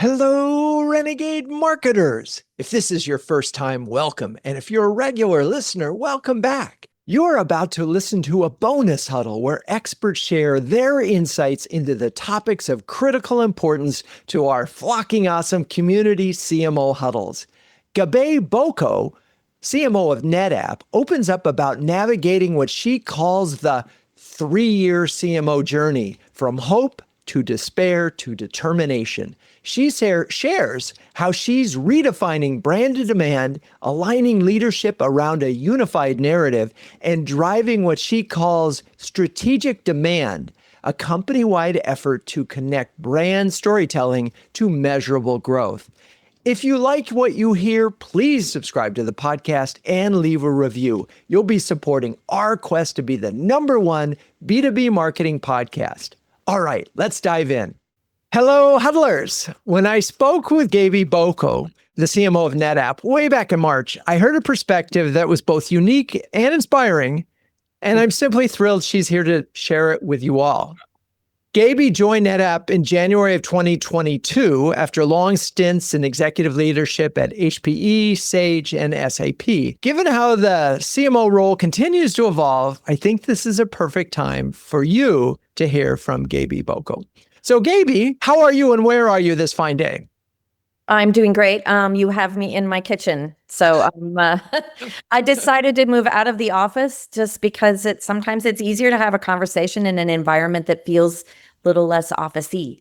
Hello, Renegade marketers. If this is your first time, welcome. And if you're a regular listener, welcome back. You're about to listen to a bonus huddle where experts share their insights into the topics of critical importance to our flocking awesome community CMO huddles. Gabie Boko, CMO of NetApp, opens up about navigating what she calls the 3-year CMO journey from hope to despair to determination. She shares how she's redefining brand demand, aligning leadership around a unified narrative, and driving what she calls strategic demand, a company-wide effort to connect brand storytelling to measurable growth. If you like what you hear, please subscribe to the podcast and leave a review. You'll be supporting our quest to be the #1 B2B marketing podcast. All right, let's dive in. Hello, huddlers. When I spoke with Gabie Boko, the CMO of NetApp, way back in March, I heard a perspective that was both unique and inspiring, and I'm simply thrilled she's here to share it with you all. Gabie joined NetApp in January of 2022 after long stints in executive leadership at HPE, Sage, and SAP. Given how the CMO role continues to evolve, I think this is a perfect time for you to hear from Gabie Boko. So Gabie, how are you and where are you this fine day? I'm doing great. You have me in my kitchen. So I decided to move out of the office just because sometimes it's easier to have a conversation in an environment that feels a little less office-y.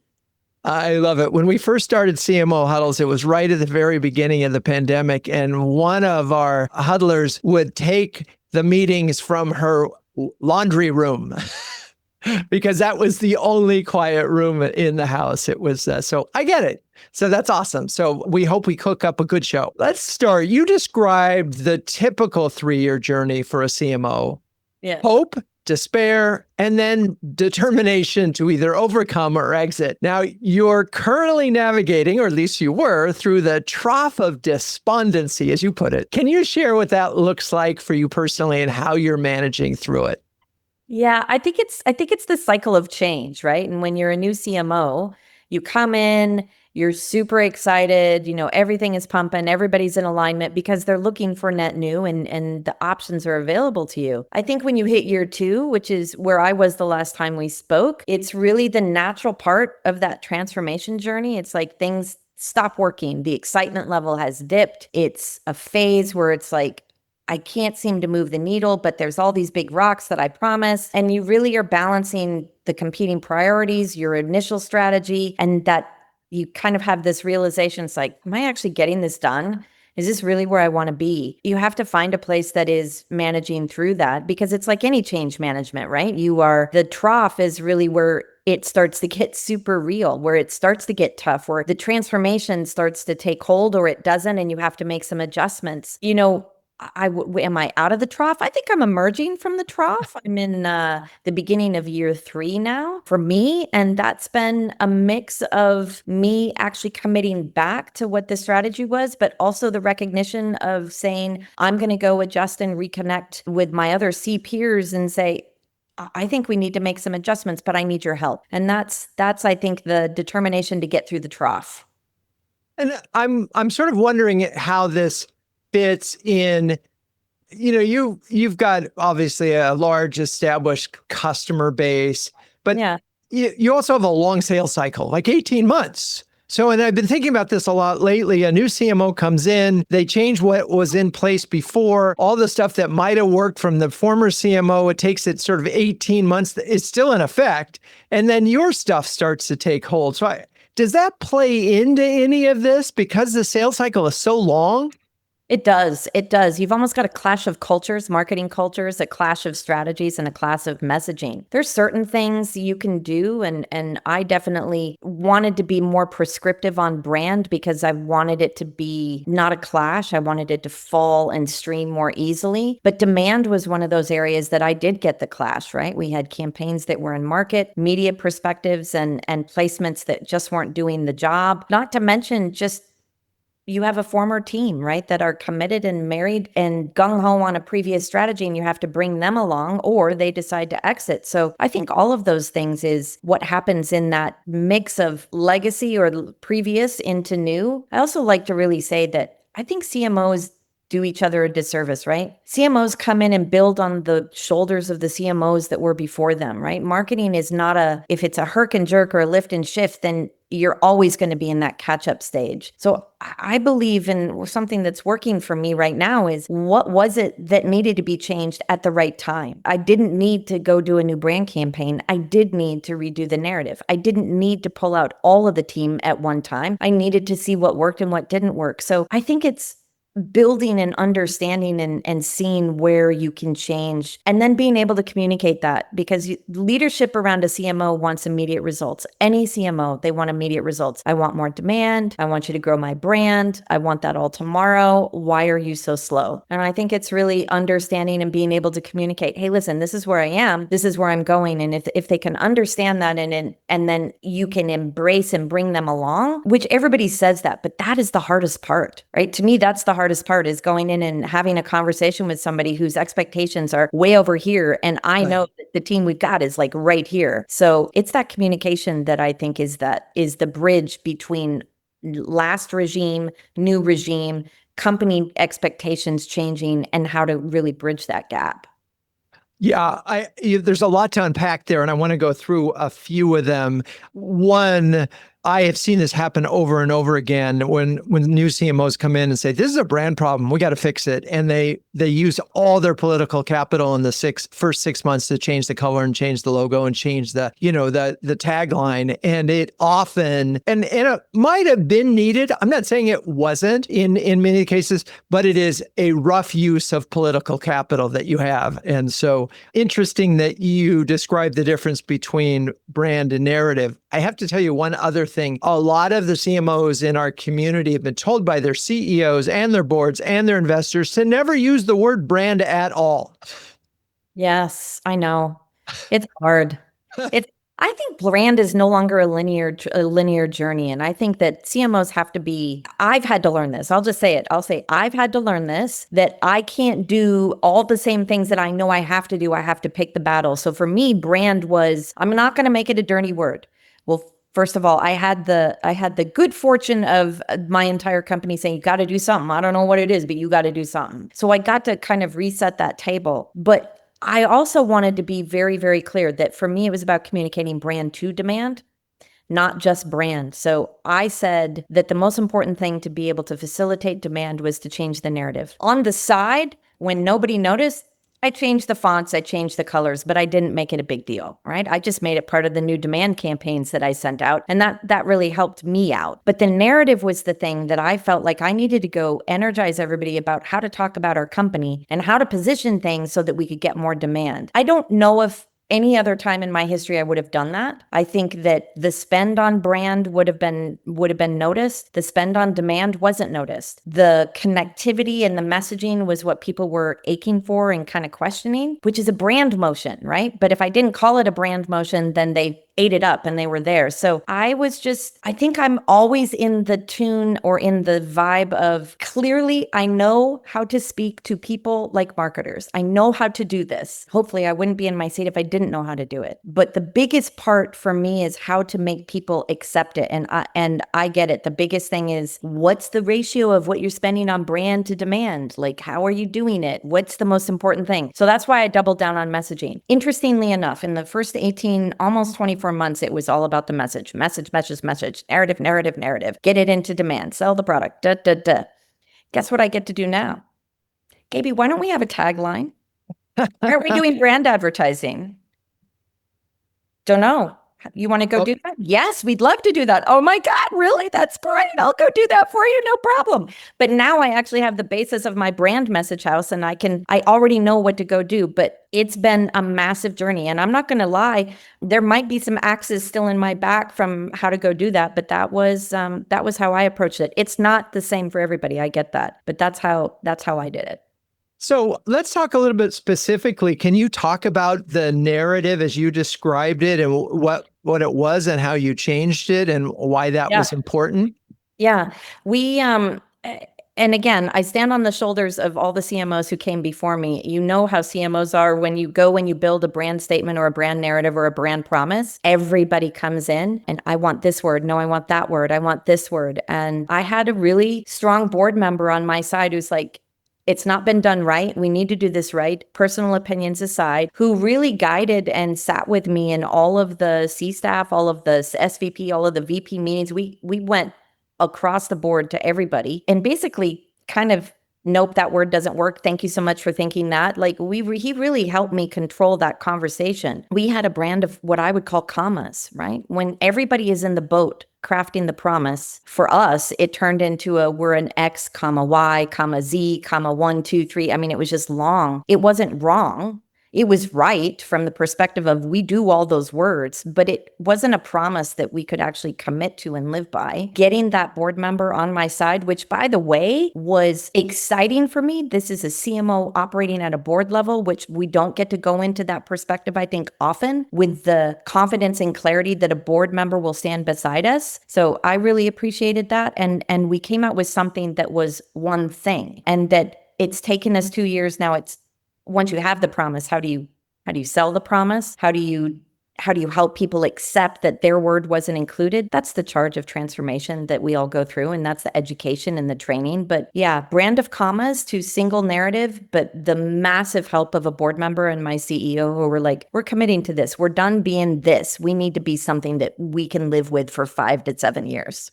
I love it. When we first started CMO huddles, it was right at the very beginning of the pandemic. And one of our huddlers would take the meetings from her laundry room. Because that was the only quiet room in the house. It was, so I get it. So that's awesome. So we hope we cook up a good show. Let's start. You described the typical 3-year journey for a CMO. Yeah. Hope, despair, and then determination to either overcome or exit. Now, you're currently navigating, or at least you were, through the trough of despondency, as you put it. Can you share what that looks like for you personally and how you're managing through it? Yeah, I think it's the cycle of change, right? And when you're a new CMO, you come in, you're super excited, everything is pumping, everybody's in alignment because they're looking for net new and the options are available to you. I think when you hit year 2, which is where I was the last time we spoke, it's really the natural part of that transformation journey. It's like things stop working. The excitement level has dipped. It's a phase where it's like, I can't seem to move the needle, but there's all these big rocks that I promise. And you really are balancing the competing priorities, your initial strategy, and that you kind of have this realization. It's like, am I actually getting this done? Is this really where I want to be? You have to find a place that is managing through that because it's like any change management, right? The trough is really where it starts to get super real, where it starts to get tough, where the transformation starts to take hold or it doesn't, and you have to make some adjustments. Am I out of the trough? I think I'm emerging from the trough. I'm in the beginning of year 3 now for me. And that's been a mix of me actually committing back to what the strategy was, but also the recognition of saying, I'm going to go adjust and reconnect with my other C peers and say, I think we need to make some adjustments, but I need your help. And that's I think the determination to get through the trough. And I'm sort of wondering how this fits in, you've got obviously a large established customer base, but yeah, you also have a long sales cycle, like 18 months. So, and I've been thinking about this a lot lately. A new CMO comes in, they change what was in place before, all the stuff that might have worked from the former CMO, it takes it sort of 18 months, it's still in effect. And then your stuff starts to take hold. So does that play into any of this because the sales cycle is so long? It does. It does. You've almost got a clash of cultures, marketing cultures, a clash of strategies, and a clash of messaging. There's certain things you can do, and I definitely wanted to be more prescriptive on brand because I wanted it to be not a clash. I wanted it to fall and stream more easily. But demand was one of those areas that I did get the clash, right? We had campaigns that were in market, media perspectives, and placements that just weren't doing the job. Not to mention just you have a former team, right, that are committed and married and gung-ho on a previous strategy, and you have to bring them along, or they decide to exit. So I think all of those things is what happens in that mix of legacy or previous into new. I also like to really say that I think CMOs do each other a disservice, right? CMOs come in and build on the shoulders of the CMOs that were before them, right? Marketing is not if it's a herk and jerk or a lift and shift, then you're always going to be in that catch-up stage. So I believe in something that's working for me right now is what was it that needed to be changed at the right time? I didn't need to go do a new brand campaign. I did need to redo the narrative. I didn't need to pull out all of the team at one time. I needed to see what worked and what didn't work. So I think it's building and understanding and seeing where you can change and then being able to communicate that, because leadership around a CMO wants immediate results. Any CMO, they want immediate results. I want more demand. I want you to grow my brand. I want that all tomorrow. Why are you so slow? And I think it's really understanding and being able to communicate, hey, listen, this is where I am. This is where I'm going. And if they can understand that and then you can embrace and bring them along, which everybody says that, but that is the hardest part, right? To me, that's the hardest part, is going in and having a conversation with somebody whose expectations are way over here. And I know that the team we've got is like right here. So it's that communication that I think is the bridge between last regime, new regime, company expectations changing, and how to really bridge that gap. Yeah, there's a lot to unpack there, and I want to go through a few of them. One, I have seen this happen over and over again when new CMOs come in and say, this is a brand problem, we got to fix it. And they use all their political capital in the first 6 months to change the color and change the logo and change the tagline. And it often, and it might have been needed. I'm not saying it wasn't in many cases, but it is a rough use of political capital that you have. And so interesting that you describe the difference between brand and narrative. I have to tell you one other thing. A lot of the CMOs in our community have been told by their CEOs and their boards and their investors to never use the word brand at all. Yes, I know. It's hard. I think brand is no longer a linear journey. And I think that CMOs have to be, I've had to learn this. I'll just say it. I'll say, I've had to learn this, that I can't do all the same things that I know I have to do. I have to pick the battle. So for me, brand was, I'm not going to make it a dirty word. Well, first of all, I had the good fortune of my entire company saying, you got to do something. I don't know what it is, but you got to do something. So I got to kind of reset that table. But I also wanted to be very, very clear that for me, it was about communicating brand to demand, not just brand. So I said that the most important thing to be able to facilitate demand was to change the narrative. On the side, when nobody noticed, I changed the fonts, I changed the colors, but I didn't make it a big deal, right? I just made it part of the new demand campaigns that I sent out, and that really helped me out. But the narrative was the thing that I felt like I needed to go energize everybody about how to talk about our company and how to position things so that we could get more demand. I don't know if any other time in my history I would have done that. I think that the spend on brand would have been noticed. The spend on demand wasn't noticed. The connectivity and the messaging was what people were aching for and kind of questioning, which is a brand motion, right? But if I didn't call it a brand motion, then they ate it up and they were there. So I think I'm always in the tune or in the vibe of, clearly I know how to speak to people like marketers. I know how to do this. Hopefully I wouldn't be in my seat if I didn't know how to do it. But the biggest part for me is how to make people accept it. And I get it. The biggest thing is, what's the ratio of what you're spending on brand to demand? Like, how are you doing it? What's the most important thing? So that's why I doubled down on messaging. Interestingly enough, in the first 18, almost 24 months, it was all about the message, narrative, get it into demand, sell the product, Guess what I get to do now? Gabie, why don't we have a tagline? Why aren't we doing brand advertising? Don't know. You want to go do that? Yes, we'd love to do that. Oh my God, really? That's great. I'll go do that for you. No problem. But now I actually have the basis of my brand message house, and I already know what to go do, but it's been a massive journey. And I'm not going to lie, there might be some axes still in my back from how to go do that. But that was how I approached it. It's not the same for everybody. I get that, but that's how I did it. So let's talk a little bit specifically. Can you talk about the narrative as you described it and what it was and how you changed it and why that was important? Yeah, we and again, I stand on the shoulders of all the CMOs who came before me. You know how CMOs are when you build a brand statement or a brand narrative or a brand promise, everybody comes in and I want this word. No, I want that word. I want this word. And I had a really strong board member on my side who's like, it's not been done right. We need to do this right. Personal opinions aside, who really guided and sat with me in all of the C staff, all of the SVP, all of the VP meetings. We went across the board to everybody and basically kind of, nope, that word doesn't work. Thank you so much for thinking that. Like he really helped me control that conversation. We had a brand of what I would call commas, right? When everybody is in the boat crafting the promise, for us, it turned into we're an X, comma Y, comma Z, comma 1, 2, 3. I mean, it was just long. It wasn't wrong. It was right from the perspective of we do all those words, but it wasn't a promise that we could actually commit to and live by. Getting that board member on my side, which by the way, was exciting for me. This is a CMO operating at a board level, which we don't get to go into that perspective, I think, often with the confidence and clarity that a board member will stand beside us. So I really appreciated that. And we came out with something that was one thing, and that it's taken us 2 years now. It's once you have the promise, how do you sell the promise? How do you help people accept that their word wasn't included? That's the charge of transformation that we all go through, and that's the education and the training. But yeah, brand of commas to single narrative, but the massive help of a board member and my CEO who were like, we're committing to this. We're done being this. We need to be something that we can live with for 5 to 7 years.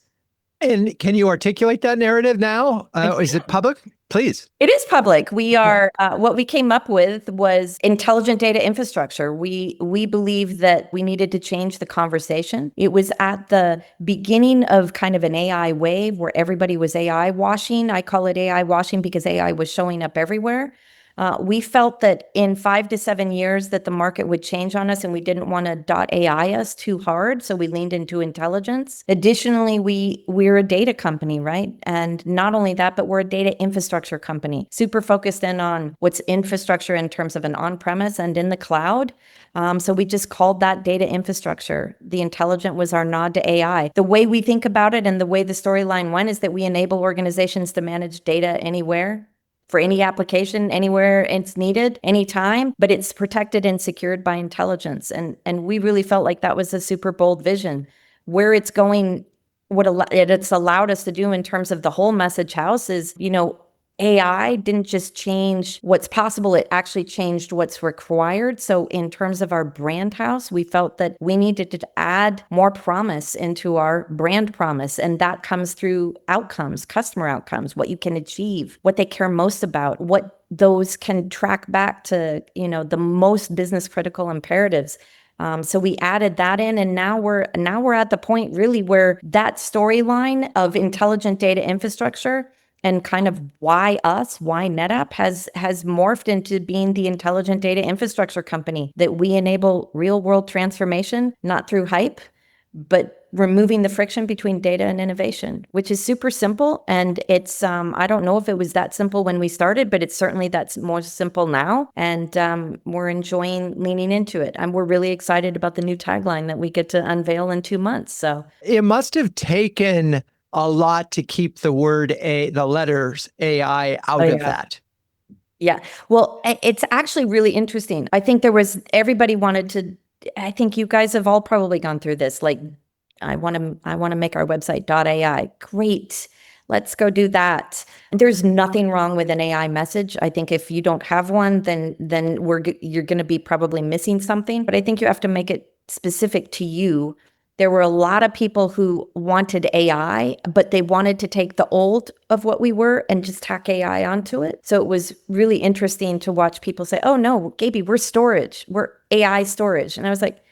And can you articulate that narrative now? Is it public? Please. It is public. We are, what we came up with was intelligent data infrastructure. We believe that we needed to change the conversation. It was at the beginning of kind of an AI wave where everybody was AI washing. I call it AI washing because AI was showing up everywhere. We felt that in 5 to 7 years that the market would change on us, and we didn't want to .ai us too hard, so we leaned into intelligence. Additionally, we're a data company, right? And not only that, but we're a data infrastructure company, super focused in on what's infrastructure in terms of an on-premise and in the cloud. So we just called that data infrastructure. The intelligent was our nod to AI. The way we think about it and the way the storyline went is that we enable organizations to manage data anywhere, for any application, anywhere it's needed, anytime, but it's protected and secured by intelligence. And we really felt like that was a super bold vision. Where it's going, what it's allowed us to do in terms of the whole message house is, AI didn't just change what's possible, it actually changed what's required. So in terms of our brand house, we felt that we needed to add more promise into our brand promise. And that comes through outcomes, customer outcomes, what you can achieve, what they care most about, what those can track back to, the most business critical imperatives. So we added that in, and now we're at the point really where that storyline of intelligent data infrastructure and kind of why NetApp has morphed into being the intelligent data infrastructure company that we enable real world transformation, not through hype, but removing the friction between data and innovation, which is super simple. And it's, I don't know if it was that simple when we started, but it's certainly that's more simple now. And we're enjoying leaning into it. And we're really excited about the new tagline that we get to unveil in 2 months. So it must have taken a lot to keep the letters AI out of that. Yeah. Well, it's actually really interesting. I think everybody wanted to, I think you guys have all probably gone through this. Like, I want to make our website .ai. Great. Let's go do that. There's nothing wrong with an AI message. I think if you don't have one, then you're going to be probably missing something. But I think you have to make it specific to you. There were a lot of people who wanted AI, but they wanted to take the old of what we were and just tack AI onto it. So it was really interesting to watch people say, oh no, Gabie, we're storage. We're AI storage. And I was like,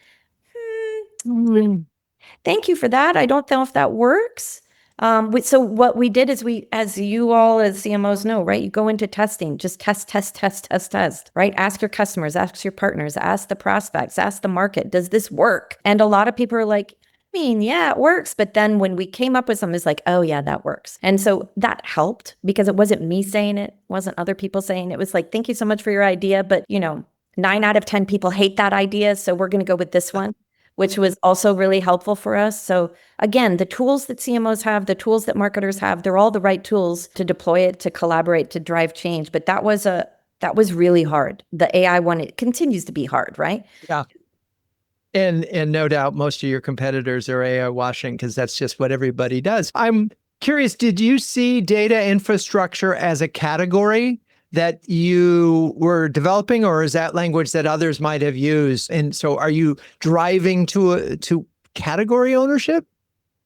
thank you for that. I don't know if that works. So what we did is as you all as CMOs know, right? You go into testing, just test, right? Ask your customers, ask your partners, ask the prospects, ask the market, does this work? And a lot of people are like, yeah, it works. But then when we came up with something, it's like, oh yeah, that works. And so that helped because it wasn't me saying it, wasn't other people saying it. It was like, thank you so much for your idea. But 9 out of 10 people hate that idea. So we're going to go with this one. which was also really helpful for us. So again, the tools that CMOs have, the tools that marketers have, they're all the right tools to deploy it, to collaborate, to drive change. But that was really hard. The AI one, it continues to be hard, right? Yeah. And no doubt most of your competitors are AI washing because that's just what everybody does. I'm curious, did you see data infrastructure as a category that you were developing, or is that language that others might have used? And so are you driving to category ownership?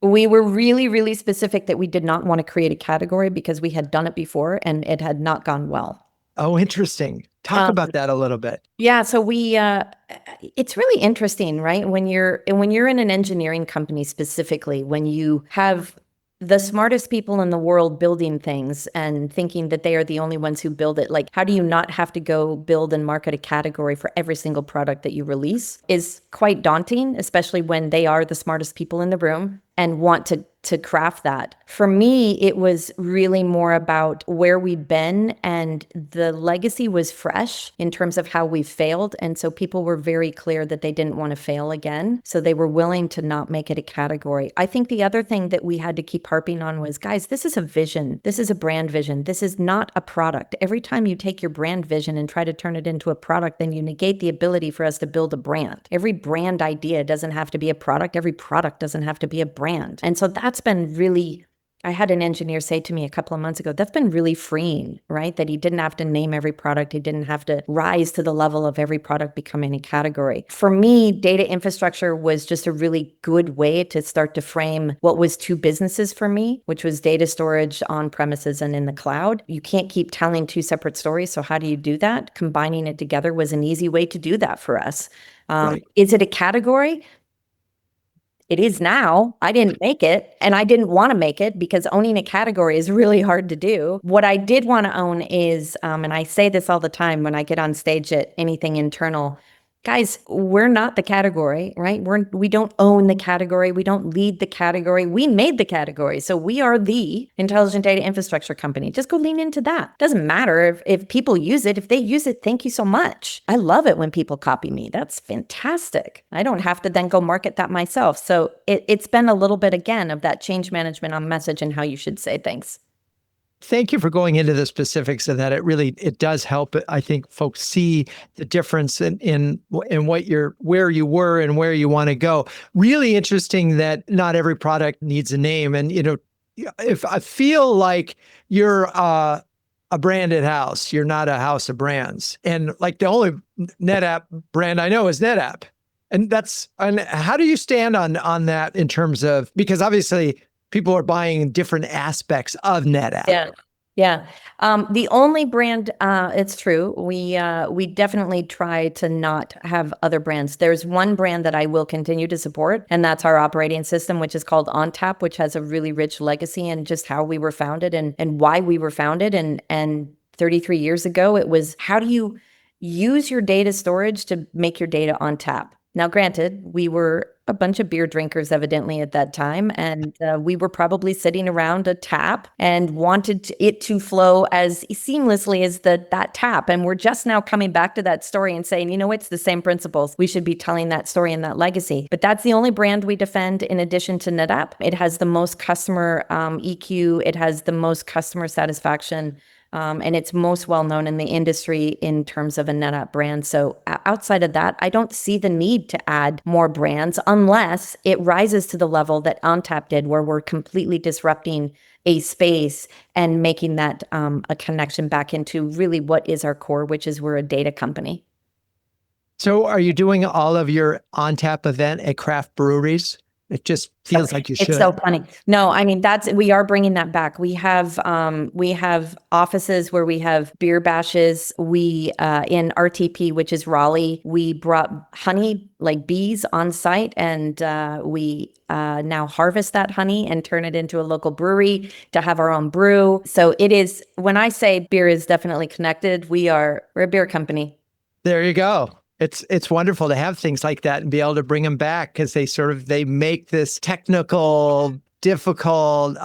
We were really, really specific that we did not want to create a category because we had done it before and it had not gone well. Oh, interesting. Talk about that a little bit. Yeah, so it's really interesting, right? When you're in an engineering company specifically, when you have the smartest people in the world building things and thinking that they are the only ones who build it, like how do you not have to go build and market a category for every single product that you release is quite daunting, especially when they are the smartest people in the room and want to craft that. For me, it was really more about where we'd been, and the legacy was fresh in terms of how we failed. And so people were very clear that they didn't want to fail again. So they were willing to not make it a category. I think the other thing that we had to keep harping on was, guys, this is a vision. This is a brand vision. This is not a product. Every time you take your brand vision and try to turn it into a product, then you negate the ability for us to build a brand. Every brand idea doesn't have to be a product. Every product doesn't have to be a brand. And so that's been really, I had an engineer say to me a couple of months ago, that's been really freeing, right? That he didn't have to name every product. He didn't have to rise to the level of every product becoming a category. For me, data infrastructure was just a really good way to start to frame what was two businesses for me, which was data storage on premises and in the cloud. You can't keep telling two separate stories. So how do you do that? Combining it together was an easy way to do that for us. Right. Is it a category? It is now. I didn't make it, and I didn't want to make it because owning a category is really hard to do. What I did want to own is, and I say this all the time when I get on stage at anything internal, guys, we're not the category, right? We don't own the category. We don't lead the category. We made the category. So we are the intelligent data infrastructure company. Just go lean into that. Doesn't matter if people use it. If they use it, thank you so much. I love it when people copy me. That's fantastic. I don't have to then go market that myself. So it's been a little bit, again, of that change management on message and how you should say things. Thank you for going into the specifics of that. It does help. I think folks see the difference in where you were and where you want to go. Really interesting that not every product needs a name. And, if I feel like you're a branded house, you're not a house of brands. And like the only NetApp brand I know is NetApp. And how do you stand on that in terms of, because obviously people are buying different aspects of NetApp. Yeah. The only brand, it's true. We definitely try to not have other brands. There's one brand that I will continue to support, and that's our operating system, which is called ONTAP, which has a really rich legacy and just how we were founded and why we were founded. And 33 years ago, it was, how do you use your data storage to make your data on tap? Now, granted, we were a bunch of beer drinkers evidently at that time, and we were probably sitting around a tap and wanted it to flow as seamlessly as that tap. And we're just now coming back to that story and saying, it's the same principles. We should be telling that story and that legacy. But that's the only brand we defend in addition to NetApp. It has the most customer EQ. It has the most customer satisfaction. And it's most well-known in the industry in terms of a NetApp brand. So outside of that, I don't see the need to add more brands unless it rises to the level that ONTAP did, where we're completely disrupting a space and making that a connection back into really what is our core, which is we're a data company. So are you doing all of your ONTAP event at craft breweries? It just feels like you should. It's so funny. No, I mean, we are bringing that back. We have offices where we have beer bashes. We, in RTP, which is Raleigh, we brought honey, like bees on site, and we now harvest that honey and turn it into a local brewery to have our own brew. So it is, when I say beer is definitely connected, we're a beer company. There you go. It's wonderful to have things like that and be able to bring them back, because they make this technical, difficult,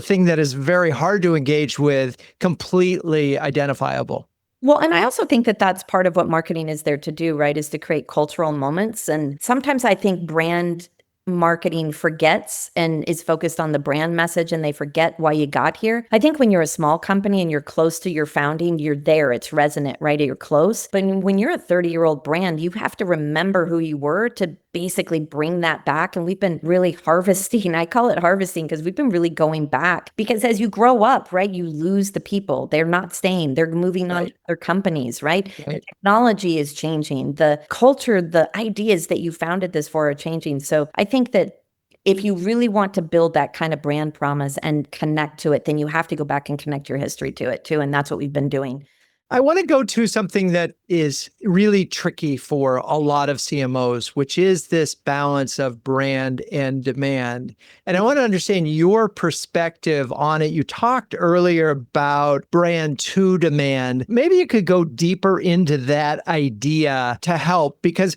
thing that is very hard to engage with completely identifiable. Well, and I also think that that's part of what marketing is there to do, right? Is to create cultural moments. And sometimes I think brand marketing forgets and is focused on the brand message and they forget why you got here. I think when you're a small company and you're close to your founding, you're there, it's resonant, right? You're close. But when you're a 30-year-old brand, you have to remember who you were to basically bring that back. And we've been really harvesting. I call it harvesting because we've been really going back, because as you grow up, right, you lose the people. They're not staying. They're moving on to other companies, right? The technology is changing. The culture, the ideas that you founded this for are changing. So I think that if you really want to build that kind of brand promise and connect to it, then you have to go back and connect your history to it too. And that's what we've been doing. I want to go to something that is really tricky for a lot of CMOs, which is this balance of brand and demand. And I want to understand your perspective on it. You talked earlier about brand to demand. Maybe you could go deeper into that idea to help, because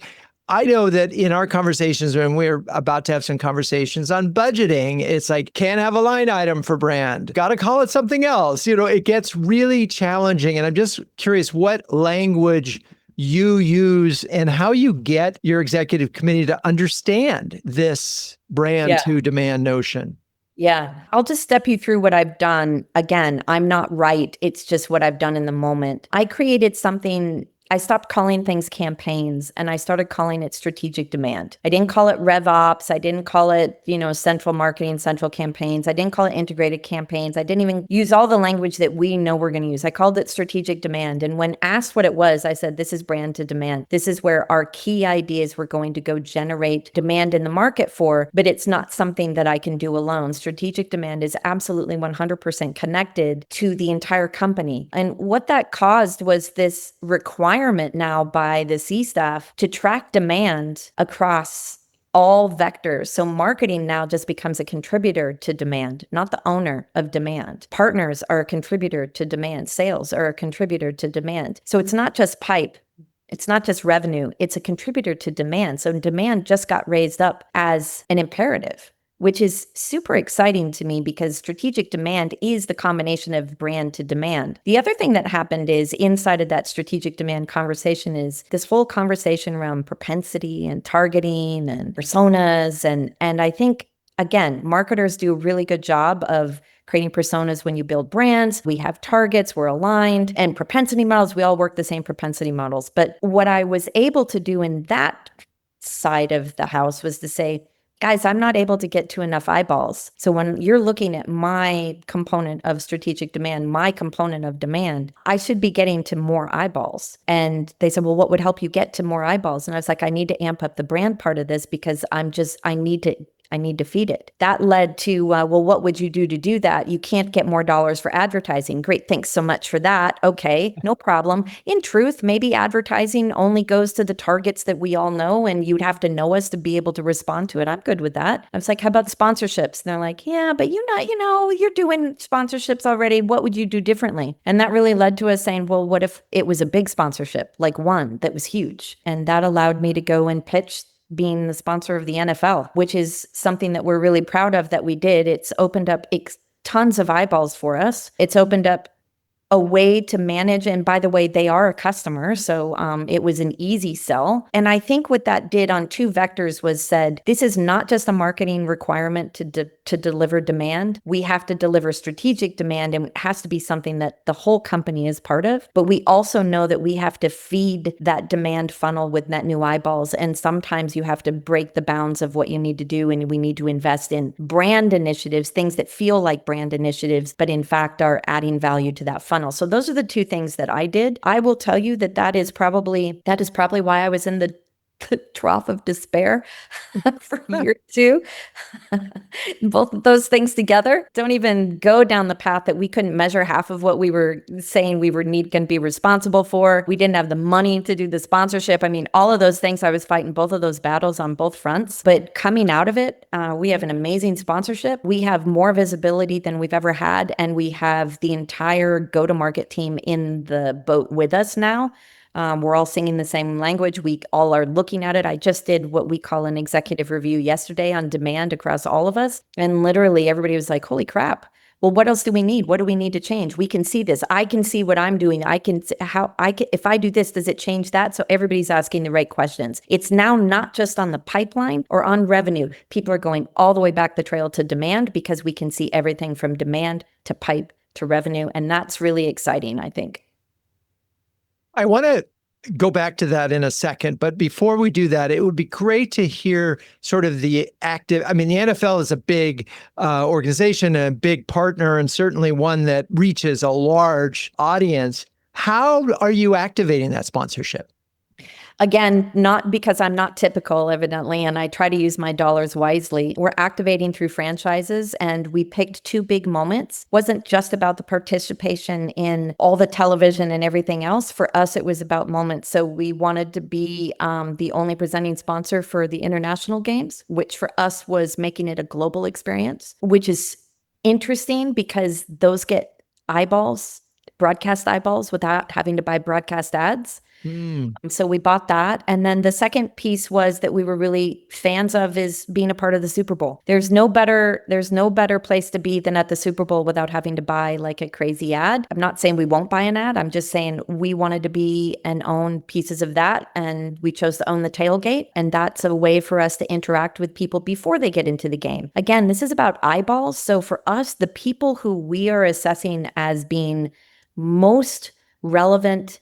I know that in our conversations, when we're about to have some conversations on budgeting, it's like, can't have a line item for brand. Got to call it something else. It gets really challenging. And I'm just curious what language you use and how you get your executive committee to understand this brand to demand notion. Yeah, I'll just step you through what I've done. Again, I'm not right. It's just what I've done in the moment. I created something. I stopped calling things campaigns and I started calling it strategic demand. I didn't call it rev ops. I didn't call it, central marketing, central campaigns. I didn't call it integrated campaigns. I didn't even use all the language that we know we're going to use. I called it strategic demand. And when asked what it was, I said, this is brand to demand. This is where our key ideas we're going to go generate demand in the market for, but it's not something that I can do alone. Strategic demand is absolutely 100% connected to the entire company. And what that caused was this requirement now by the C staff to track demand across all vectors. So marketing now just becomes a contributor to demand, not the owner of demand. Partners are a contributor to demand. Sales are a contributor to demand. So it's not just pipe. It's not just revenue. It's a contributor to demand. So demand just got raised up as an imperative, which is super exciting to me because strategic demand is the combination of brand to demand. The other thing that happened is inside of that strategic demand conversation is this whole conversation around propensity and targeting and personas. And I think, again, marketers do a really good job of creating personas when you build brands. We have targets, we're aligned, and propensity models, we all work the same propensity models. But what I was able to do in that side of the house was to say, guys, I'm not able to get to enough eyeballs. So when you're looking at my component of strategic demand, my component of demand, I should be getting to more eyeballs. And they said, well, what would help you get to more eyeballs? And I was like, I need to amp up the brand part of this because I need to feed it. That led to, well, what would you do to do that? You can't get more dollars for advertising. Great, thanks so much for that. Okay, no problem. In truth, maybe advertising only goes to the targets that we all know, and you'd have to know us to be able to respond to it. I'm good with that. I was like, how about sponsorships? And they're like, yeah, but you're doing sponsorships already. What would you do differently? And that really led to us saying, well, what if it was a big sponsorship, like one that was huge? And that allowed me to go and pitch being the sponsor of the NFL, which is something that we're really proud of that we did. It's opened up tons of eyeballs for us. It's opened up a way to manage. And by the way, they are a customer. So it was an easy sell. And I think what that did on two vectors was said, this is not just a marketing requirement to deliver demand. We have to deliver strategic demand, and it has to be something that the whole company is part of. But we also know that we have to feed that demand funnel with net new eyeballs. And sometimes you have to break the bounds of what you need to do. And we need to invest in brand initiatives, things that feel like brand initiatives, but in fact are adding value to that funnel. So those are the two things that I did. I will tell you that is probably why I was in the trough of despair for year two. Both of those things together don't even go down the path that we couldn't measure half of what we were saying we were going to be responsible for. We didn't have the money to do the sponsorship. I mean, all of those things, I was fighting both of those battles on both fronts. But coming out of it, we have an amazing sponsorship. We have more visibility than we've ever had. And we have the entire go-to-market team in the boat with us now. We're all singing the same language. We all are looking at it. I just did what we call an executive review yesterday on demand across all of us. And literally everybody was like, holy crap, well, what else do we need? What do we need to change? We can see this. I can see what I'm doing. If I do this, does it change that? So everybody's asking the right questions. It's now not just on the pipeline or on revenue. People are going all the way back the trail to demand because we can see everything from demand to pipe to revenue. And that's really exciting, I think. I want to go back to that in a second. But before we do that, it would be great to hear sort of the active. I mean, the NFL is a big organization, a big partner, and certainly one that reaches a large audience. How are you activating that sponsorship? Again, not because I'm not typical, evidently, and I try to use my dollars wisely. We're activating through franchises, and we picked two big moments. It wasn't just about the participation in all the television and everything else. For us, it was about moments. So we wanted to be the only presenting sponsor for the international games, which for us was making it a global experience, which is interesting because those get eyeballs, broadcast eyeballs, without having to buy broadcast ads. So we bought that. And then the second piece was that we were really fans of is being a part of the Super Bowl. There's no better place to be than at the Super Bowl without having to buy like a crazy ad. I'm not saying we won't buy an ad. I'm just saying we wanted to be and own pieces of that. And we chose to own the tailgate. And that's a way for us to interact with people before they get into the game. Again, this is about eyeballs. So for us, the people who we are assessing as being most relevant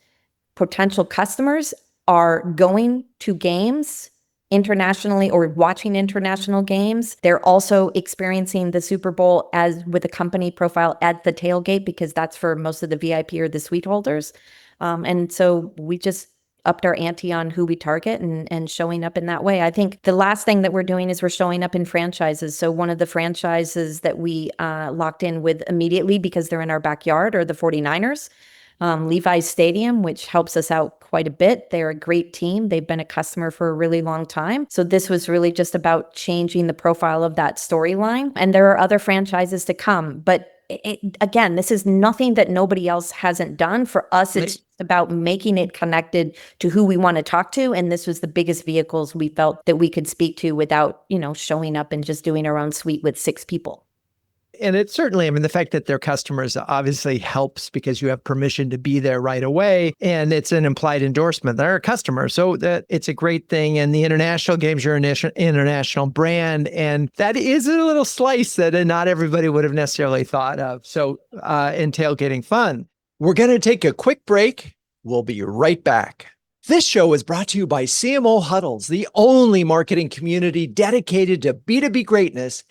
potential customers are going to games internationally or watching international games. They're also experiencing the Super Bowl as with a company profile at the tailgate because that's for most of the VIP or the suite holders. And so we just upped our ante on who we target and showing up in that way. I think the last thing that we're doing is we're showing up in franchises. So one of the franchises that we locked in with immediately because they're in our backyard are the 49ers. Levi's Stadium, which helps us out quite a bit. They're a great team. They've been a customer for a really long time. So this was really just about changing the profile of that storyline. And there are other franchises to come. But again, this is nothing that nobody else hasn't done. For us, it's about making it connected to who we want to talk to. And this was the biggest vehicles we felt that we could speak to without, showing up and just doing our own suite with 6 people. And it certainly, the fact that they're customers obviously helps because you have permission to be there right away. And it's an implied endorsement. They're a customer. So that it's a great thing. And the international games are an international brand. And that is a little slice that not everybody would have necessarily thought of. So in tailgating fun. We're going to take a quick break. We'll be right back. This show is brought to you by CMO Huddles, the only marketing community dedicated to B2B greatness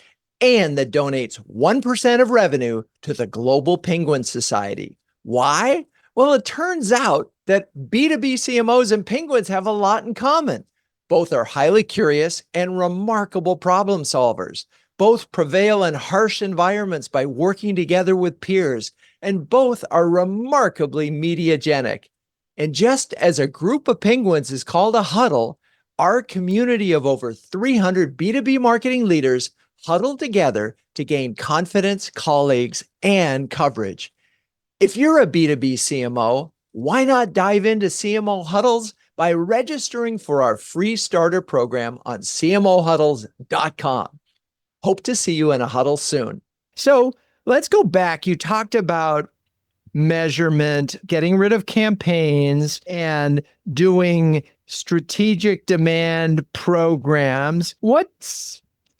and that donates 1% of revenue to the Global Penguin Society. Why? Well, it turns out that B2B CMOs and penguins have a lot in common. Both are highly curious and remarkable problem solvers. Both prevail in harsh environments by working together with peers, and both are remarkably mediagenic. And just as a group of penguins is called a huddle, our community of over 300 B2B marketing leaders huddle together to gain confidence, colleagues, and coverage. If you're a B2B CMO, why not dive into CMO Huddles by registering for our free starter program on cmohuddles.com. Hope to see you in a huddle soon. So let's go back. You talked about measurement, getting rid of campaigns, and doing strategic demand programs. What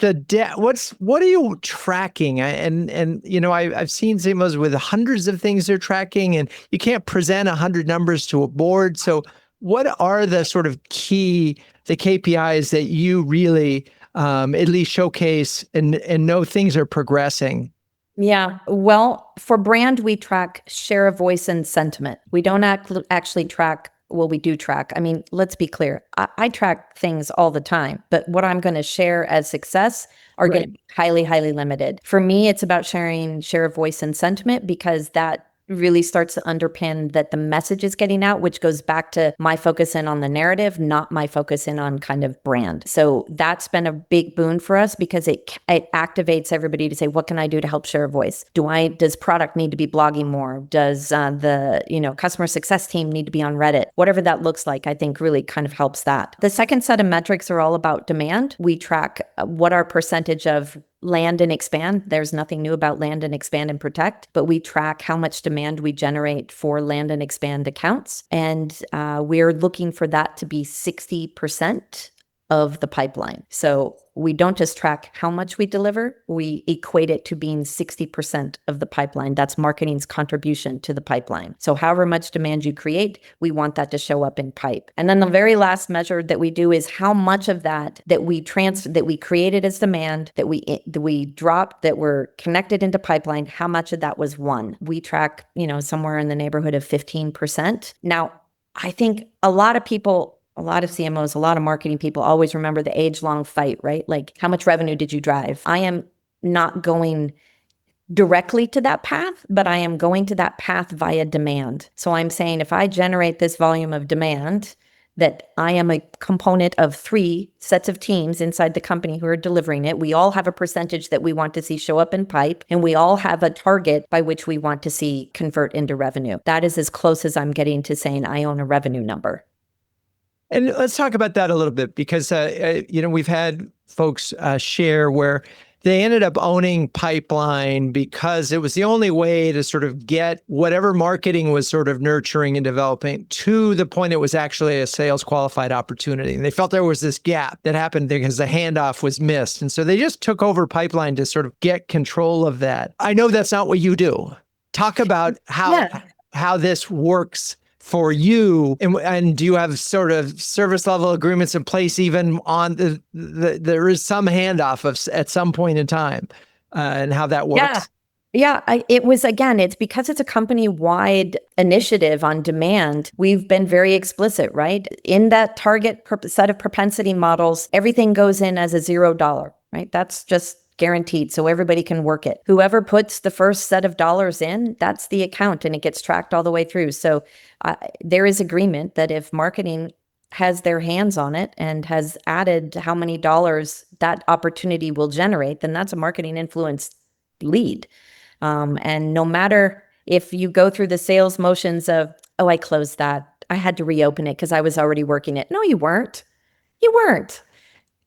are you tracking? I've seen CMOs with hundreds of things they're tracking, and you can't present 100 numbers to a board. So what are the sort of the KPIs that you really at least showcase and know things are progressing? Yeah. Well, for brand, we track share of voice and sentiment. We don't actually track. Well, we do track. Let's be clear. I track things all the time, but what I'm going to share as success are going to be highly, highly limited. For me, it's about sharing share of voice and sentiment because that really starts to underpin that the message is getting out, which goes back to my focus in on the narrative, not my focus in on kind of brand. So that's been a big boon for us because it activates everybody to say, what can I do to help share a voice? Does product need to be blogging more? Does the customer success team need to be on Reddit? Whatever that looks like, I think really kind of helps that. The second set of metrics are all about demand. We track what our percentage of land and expand. There's nothing new about land and expand and protect, but we track how much demand we generate for land and expand accounts. And we're looking for that to be 60% of the pipeline. So we don't just track how much we deliver, we equate it to being 60% of the pipeline. That's marketing's contribution to the pipeline. So however much demand you create, we want that to show up in pipe. And then the very last measure that we do is how much of that we created as demand, that we dropped, that were connected into pipeline, how much of that was won. We track, somewhere in the neighborhood of 15%. Now, I think a lot of CMOs, a lot of marketing people always remember the age-long fight, right? Like, how much revenue did you drive? I am not going directly to that path, but I am going to that path via demand. So I'm saying if I generate this volume of demand, that I am a component of 3 sets of teams inside the company who are delivering it. We all have a percentage that we want to see show up in pipe, and we all have a target by which we want to see convert into revenue. That is as close as I'm getting to saying I own a revenue number. And let's talk about that a little bit, because we've had folks share where they ended up owning pipeline because it was the only way to sort of get whatever marketing was sort of nurturing and developing to the point it was actually a sales qualified opportunity. And they felt there was this gap that happened because the handoff was missed. And so they just took over pipeline to sort of get control of that. I know that's not what you do. Talk about how this works for you, and do you have sort of service level agreements in place even on there is some handoff at some point in time, and how that works? It's because it's a company-wide initiative on demand. We've been very explicit, right? In that target set of propensity models, everything goes in as a $0, right? That's just guaranteed, so everybody can work it. Whoever puts the first set of dollars in, that's the account, and it gets tracked all the way through. So there is agreement that if marketing has their hands on it and has added how many dollars that opportunity will generate, then that's a marketing influence lead. And no matter if you go through the sales motions of, oh, I closed that, I had to reopen it because I was already working it. No, you weren't. You weren't.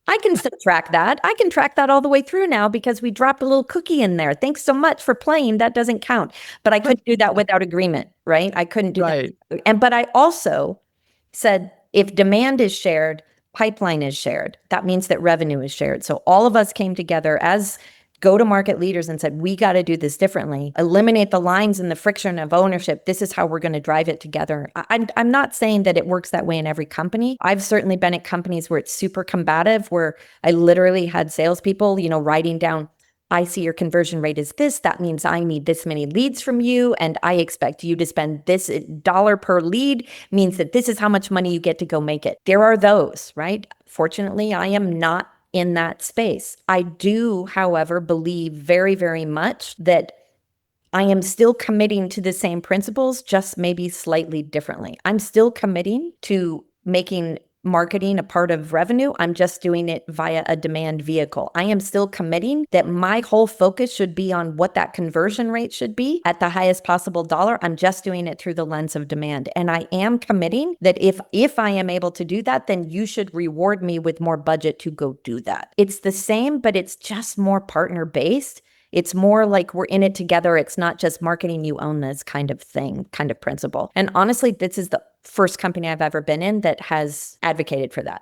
I can still track that. I can track that all the way through now because we dropped a little cookie in there. Thanks so much for playing. That doesn't count. But I couldn't do that without agreement, right? I couldn't do that. But I also said, if demand is shared, pipeline is shared. That means that revenue is shared. So all of us came together as go-to-market leaders and said, we got to do this differently. Eliminate the lines and the friction of ownership. This is how we're going to drive it together. I'm not saying that it works that way in every company. I've certainly been at companies where it's super combative, where I literally had salespeople, writing down, I see your conversion rate is this. That means I need this many leads from you, and I expect you to spend this dollar per lead, means that this is how much money you get to go make it. There are those, right? Fortunately, I am not in that space. I do, however, believe very, very much that I am still committing to the same principles, just maybe slightly differently. I'm still committing to making marketing a part of revenue. I'm just doing it via a demand vehicle. I am still committing that my whole focus should be on what that conversion rate should be at the highest possible dollar. I'm just doing it through the lens of demand. And I am committing that if I am able to do that, then you should reward me with more budget to go do that. It's the same, but it's just more partner based. It's more like we're in it together. It's not just marketing, you own this kind of thing, kind of principle. And honestly, this is the first company I've ever been in that has advocated for that.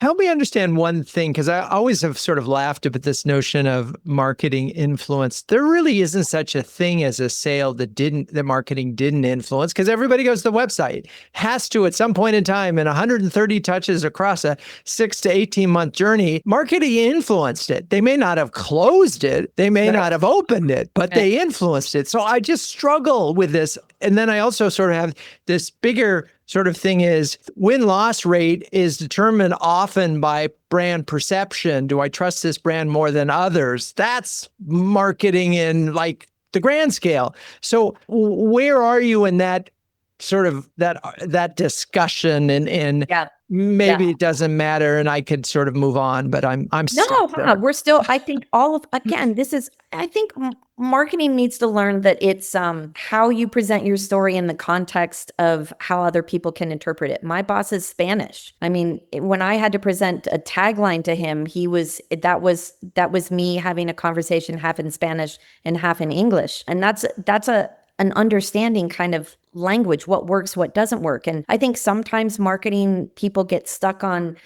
Help me understand one thing, because I always have sort of laughed at this notion of marketing influence. There really isn't such a thing as a sale that marketing didn't influence, because everybody goes to the website. Has to at some point in time, in 130 touches across a 6 to 18 month journey, marketing influenced it. They may not have closed it, they may not have opened it, but they influenced it. So I just struggle with this. And then I also sort of have this bigger sort of thing is win-loss rate is determined often by brand perception. Do I trust this brand more than others? That's marketing in like the grand scale. So where are you in that sort of that discussion and maybe it doesn't matter and I could sort of move on, but I'm stuck there. We're still, I think I think marketing needs to learn that it's how you present your story in the context of how other people can interpret it. My boss is Spanish. I mean, when I had to present a tagline to him, that was me having a conversation half in Spanish and half in English. And that's an understanding kind of language, what works, what doesn't work. And I think sometimes marketing people get stuck on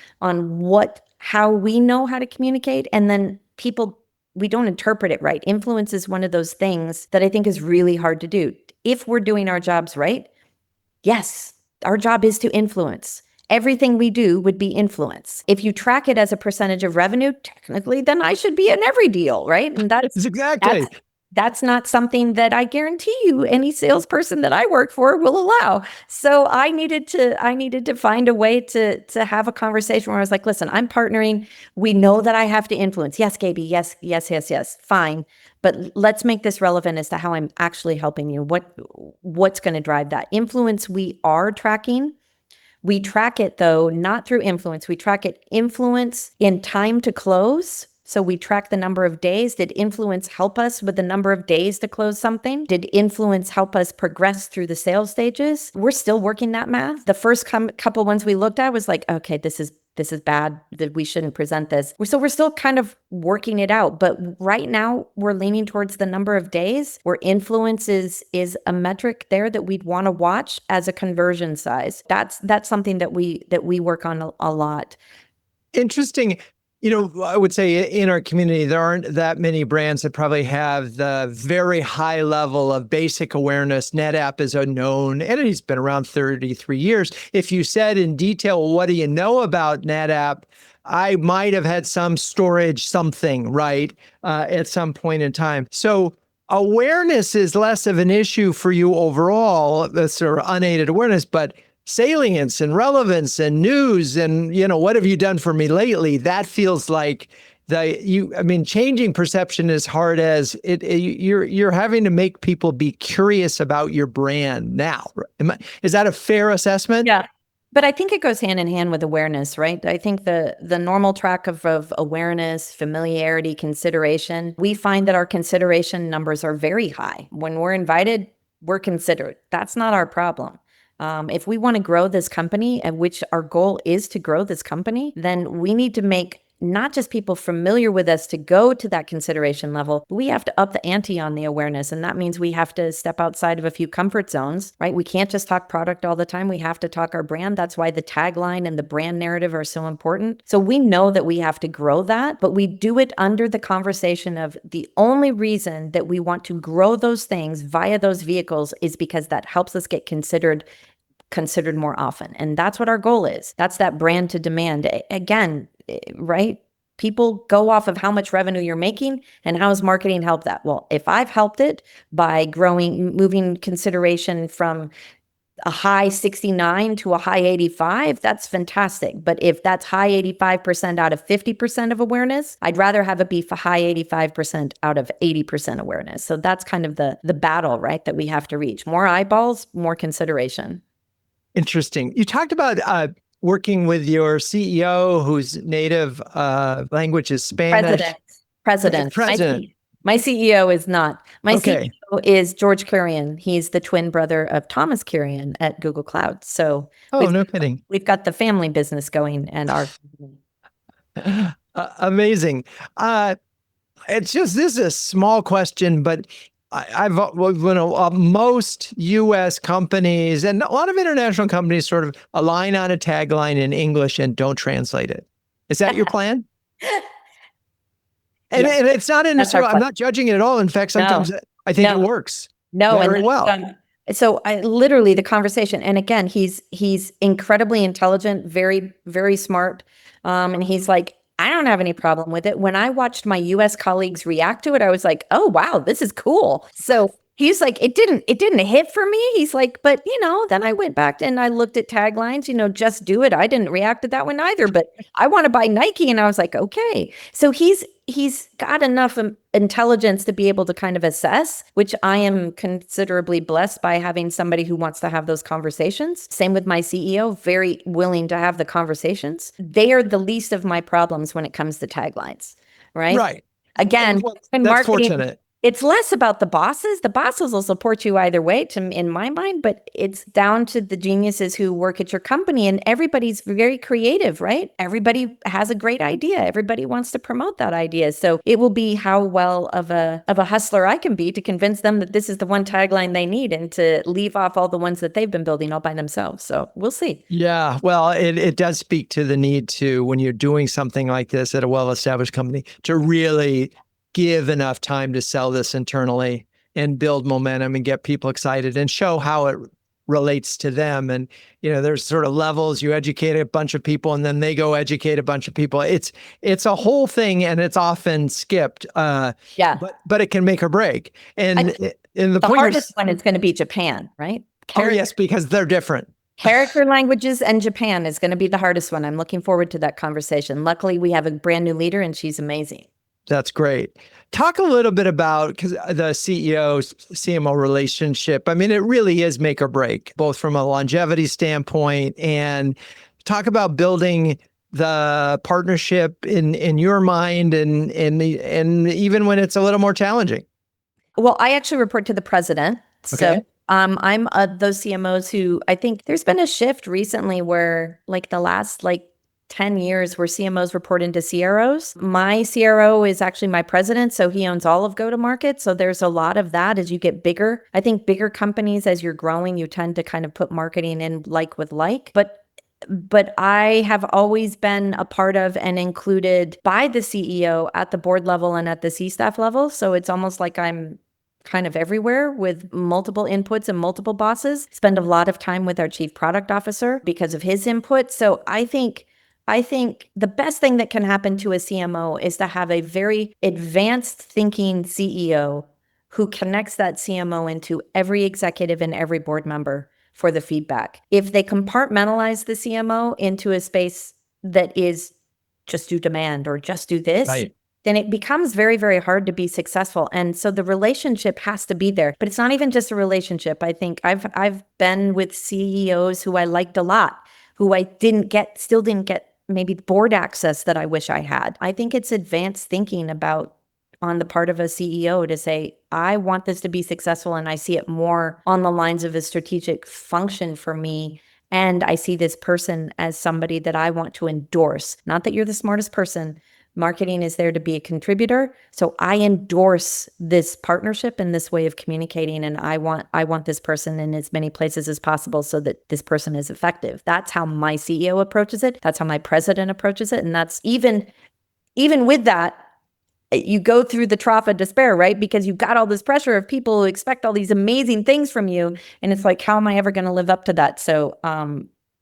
how we know how to communicate, and then we don't interpret it right. Influence is one of those things that I think is really hard to do. If we're doing our jobs right, yes, our job is to influence. Everything we do would be influence. If you track it as a percentage of revenue, technically, then I should be in every deal, right? And that's not something that I guarantee you any salesperson that I work for will allow. So I needed to find a way to have a conversation where I was like, listen, I'm partnering. We know that I have to influence. Yes, Gabie. Yes. Fine. But let's make this relevant as to how I'm actually helping you. What's going to drive that influence? We are tracking. We track it though, not through influence. We track it influence in time to close. So we track the number of days. Did influence help us with the number of days to close something? Did influence help us progress through the sales stages? We're still working that math. The first couple ones we looked at was like, okay, this is bad, that we shouldn't present this. So we're still kind of working it out. But right now we're leaning towards the number of days where influence is a metric there that we'd want to watch as a conversion size. That's something that we work on a lot. Interesting. I would say in our community, there aren't that many brands that probably have the very high level of basic awareness. NetApp is a known entity. It's been around 33 years. If you said in detail, what do you know about NetApp? I might have had some storage something, right, at some point in time. So awareness is less of an issue for you overall, the sort of unaided awareness, but salience and relevance and news and, what have you done for me lately? That feels like changing perception as hard as you're having to make people be curious about your brand now. Is that a fair assessment? Yeah. But I think it goes hand in hand with awareness, right? I think the normal track of awareness, familiarity, consideration, we find that our consideration numbers are very high. When we're invited, we're considered. That's not our problem. If we want to grow this company, and which our goal is to grow this company, then we need to make not just people familiar with us to go to that consideration level, but we have to up the ante on the awareness. And that means we have to step outside of a few comfort zones, right? We can't just talk product all the time. We have to talk our brand. That's why the tagline and the brand narrative are so important. So we know that we have to grow that, but we do it under the conversation of the only reason that we want to grow those things via those vehicles is because that helps us get considered more often. And that's what our goal is. That's that brand to demand. Again, right? People go off of how much revenue you're making and how does marketing help that? Well, if I've helped it by moving consideration from a high 69 to a high 85, that's fantastic. But if that's high 85% out of 50% of awareness, I'd rather have it be for high 85% out of 80% awareness. So that's kind of the battle, right, that we have to reach. More eyeballs, more consideration. Interesting. You talked about working with your CEO, whose native language is Spanish. President. My CEO is not. My CEO is George Kurian. He's the twin brother of Thomas Kurian at Google Cloud. So, no kidding. We've got the family business going, and our amazing. It's just, this is a small question, but most U.S. companies and a lot of international companies sort of align on a tagline in English and don't translate it. Is that your plan? And it's not I'm not judging it at all. In fact, sometimes I think it works very well. So literally the conversation, and again, he's incredibly intelligent, very, very smart. And he's like, I don't have any problem with it. When I watched my US colleagues react to it, I was like, oh, wow, this is cool. So He's like, it didn't hit for me. He's like, but then I went back and I looked at taglines, just do it. I didn't react to that one either, but I want to buy Nike. And I was like, okay. So he's got enough intelligence to be able to kind of assess, which I am considerably blessed by having somebody who wants to have those conversations. Same with my CEO, very willing to have the conversations. They are the least of my problems when it comes to taglines, right? Right. Again, Well, in that's marketing, fortunate. it's less about the bosses. The bosses will support you either way, in my mind, but it's down to the geniuses who work at your company, and everybody's very creative, right? Everybody has a great idea. Everybody wants to promote that idea. So it will be how well of a hustler I can be to convince them that this is the one tagline they need and to leave off all the ones that they've been building all by themselves. So we'll see. Yeah, well, it does speak to the need to, when you're doing something like this at a well-established company, to really give enough time to sell this internally and build momentum and get people excited and show how it relates to them. And, there's sort of levels. You educate a bunch of people and then they go educate a bunch of people. It's a whole thing, and it's often skipped. Yeah. But it can make or break. And the point hardest one is going to be Japan, right? Yes, because they're different. Character languages and Japan is going to be the hardest one. I'm looking forward to that conversation. Luckily, we have a brand new leader and she's amazing. That's great. Talk a little bit about, because the CEO CMO relationship, I mean, it really is make or break, both from a longevity standpoint, and talk about building the partnership in your mind and even when it's a little more challenging. Well, I actually report to the president. Okay. So I'm those CMOs who, I think there's been a shift recently where the last 10 years where CMOs report into CROs. My CRO is actually my president, so he owns all of go-to-market. So there's a lot of that as you get bigger. I think bigger companies, as you're growing, you tend to kind of put marketing in with like. But I have always been a part of and included by the CEO at the board level and at the C-staff level. So it's almost like I'm kind of everywhere with multiple inputs and multiple bosses. Spend a lot of time with our chief product officer because of his input. So I think the best thing that can happen to a CMO is to have a very advanced thinking CEO who connects that CMO into every executive and every board member for the feedback. If they compartmentalize the CMO into a space that is just do demand or just do this, Right, then it becomes very, very hard to be successful. And so the relationship has to be there. But it's not even just a relationship. I think I've been with CEOs who I liked a lot, who I still didn't get maybe board access that I wish I had. I think it's advanced thinking about on the part of a CEO to say, I want this to be successful, and I see it more on the lines of a strategic function for me. And I see this person as somebody that I want to endorse. Not that you're the smartest person. Marketing is there to be a contributor. So I endorse this partnership and this way of communicating. And I want this person in as many places as possible so that this person is effective. That's how my CEO approaches it. That's how my president approaches it. And that's even with that, you go through the trough of despair, right? Because you've got all this pressure of people who expect all these amazing things from you. And it's like, how am I ever going to live up to that? So,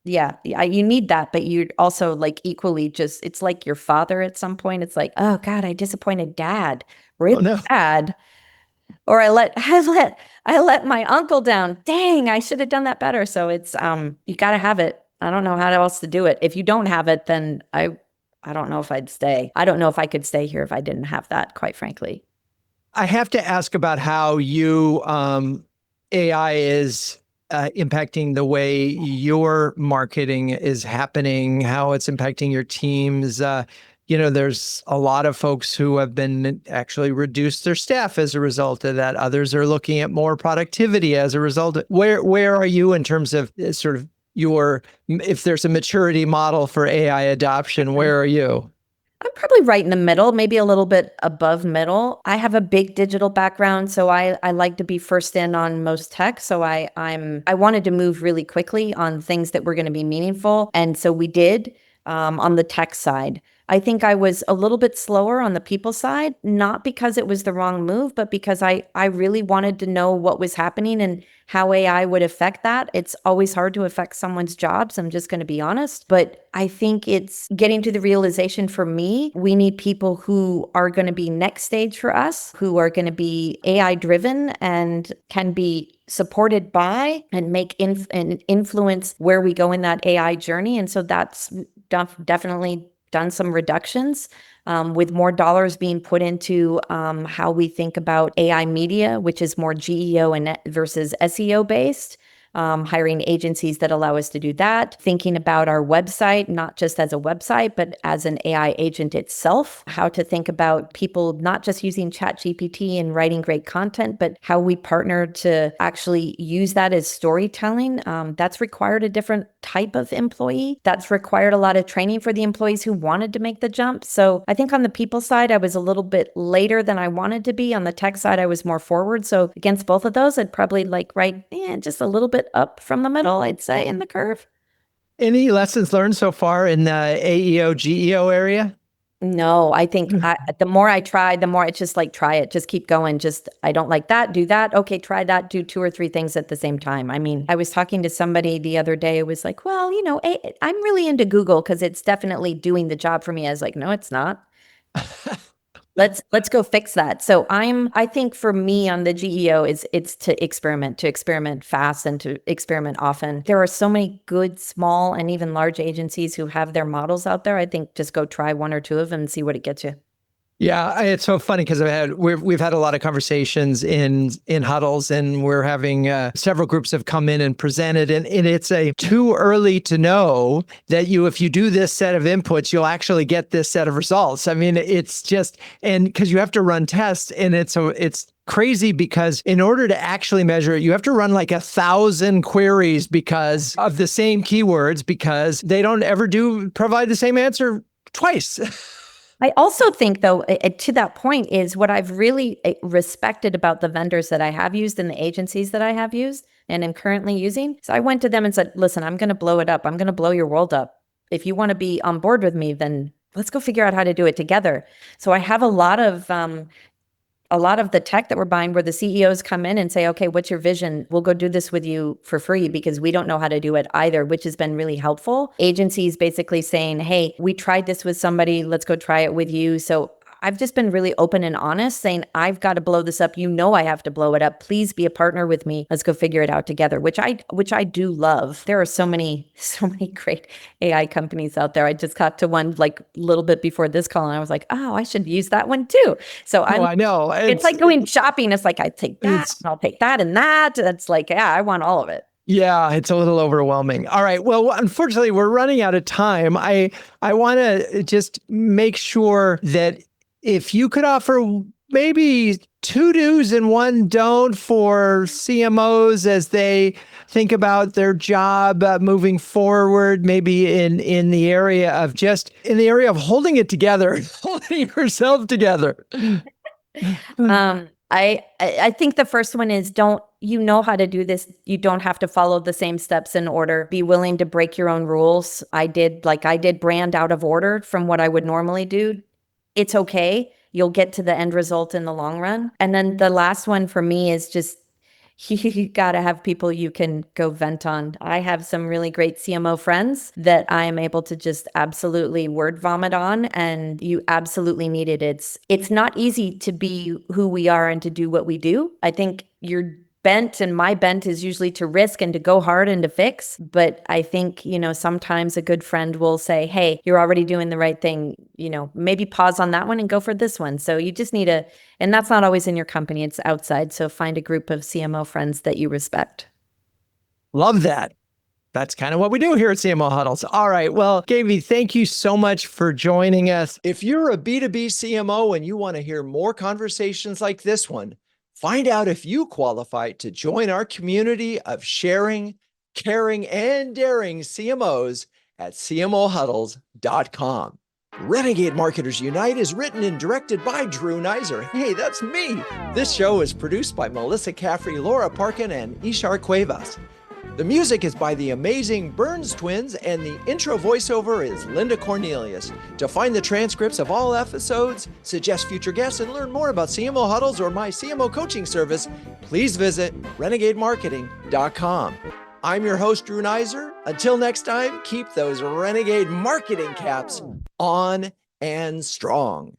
yeah, you need that, but you're also equally it's like your father at some point. It's like, oh God, I disappointed dad, really bad. Or I let my uncle down. Dang, I should have done that better. So it's you got to have it. I don't know how else to do it. If you don't have it, then I don't know if I'd stay. I don't know if I could stay here if I didn't have that, quite frankly. I have to ask about how you AI is impacting the way your marketing is happening, how it's impacting your teams. There's a lot of folks who have been actually reduced their staff as a result of that. Others are looking at more productivity as a result. Where are you in terms of sort of if there's a maturity model for AI adoption, where are you? I'm probably right in the middle, maybe a little bit above middle. I have a big digital background, so I like to be first in on most tech. So I wanted to move really quickly on things that were going to be meaningful, and so we did on the tech side. I think I was a little bit slower on the people side, not because it was the wrong move, but because I really wanted to know what was happening and how AI would affect that. It's always hard to affect someone's jobs. I'm just going to be honest. But I think it's getting to the realization for me, we need people who are going to be next stage for us, who are going to be AI driven and can be supported by and make and influence where we go in that AI journey. And so that's definitely done some reductions with more dollars being put into how we think about AI media, which is more GEO and versus SEO based. Hiring agencies that allow us to do that, thinking about our website, not just as a website, but as an AI agent itself, how to think about people not just using ChatGPT and writing great content, but how we partner to actually use that as storytelling. That's required a different type of employee. That's required a lot of training for the employees who wanted to make the jump. So I think on the people side, I was a little bit later than I wanted to be. On the tech side, I was more forward. So against both of those, I'd probably just a little bit up from the middle, I'd say, in the curve. Any lessons learned so far in the AEO, GEO area? No, I think the more I try, the more it's just like, try it, just keep going. Just, I don't like that, do that. Okay, try that, do 2 or 3 things at the same time. I mean, I was talking to somebody the other day, it was like, well, I'm really into Google because it's definitely doing the job for me. I was like, no, it's not. Let's go fix that. So I think for me on the GEO it's to experiment fast and to experiment often. There are so many good small and even large agencies who have their models out there. I think just go try 1 or 2 of them and see what it gets you. Yeah, it's so funny because we've had a lot of conversations in huddles, and we're having several groups have come in and presented, and it's too early to know that if you do this set of inputs, you'll actually get this set of results. I mean, it's just, and because you have to run tests, and it's crazy because in order to actually measure it, you have to run like 1,000 queries because of the same keywords, because they don't ever provide the same answer twice. I also think, though, to that point is what I've really respected about the vendors that I have used and the agencies that I have used and am currently using. So I went to them and said, listen, I'm going to blow it up. I'm going to blow your world up. If you want to be on board with me, then let's go figure out how to do it together. So I have a lot of the tech that we're buying where the CEOs come in and say, okay, what's your vision? We'll go do this with you for free because we don't know how to do it either, which has been really helpful. Agencies basically saying, hey, we tried this with somebody, let's go try it with you. So I've just been really open and honest saying, I've got to blow this up. I have to blow it up. Please be a partner with me. Let's go figure it out together, which I do love. There are so many great AI companies out there. I just got to one like a little bit before this call and I was like, oh, I should use that one too. So I know. It's like going shopping. It's like, I take that and I'll take that and that. It's like, yeah, I want all of it. Yeah, it's a little overwhelming. All right. Well, unfortunately, we're running out of time. I want to just make sure that if you could offer maybe 2 do's and 1 don't for CMOs as they think about their job moving forward, maybe in the area of holding it together, holding yourself together. I think the first one is you know how to do this. You don't have to follow the same steps in order. Be willing to break your own rules. I did brand out of order from what I would normally do. It's okay. You'll get to the end result in the long run. And then the last one for me is just, you got to have people you can go vent on. I have some really great CMO friends that I am able to just absolutely word vomit on, and you absolutely need it. It's not easy to be who we are and to do what we do. I think you're bent, and my bent is usually to risk and to go hard and to fix. But I think, sometimes a good friend will say, hey, you're already doing the right thing. Maybe pause on that one and go for this one. So you just need and that's not always in your company, it's outside. So find a group of CMO friends that you respect. Love that. That's kind of what we do here at CMO Huddles. All right. Well, Gabie, thank you so much for joining us. If you're a B2B CMO and you want to hear more conversations like this one, find out if you qualify to join our community of sharing, caring, and daring CMOs at cmohuddles.com. Renegade Marketers Unite is written and directed by Drew Neiser. Hey, that's me. This show is produced by Melissa Caffrey, Laura Parkin, and Ishar Cuevas. The music is by the amazing Burns Twins, and the intro voiceover is Linda Cornelius. To find the transcripts of all episodes, suggest future guests, and learn more about CMO Huddles or my CMO coaching service, please visit renegademarketing.com. I'm your host, Drew Neiser. Until next time, keep those Renegade marketing caps on and strong.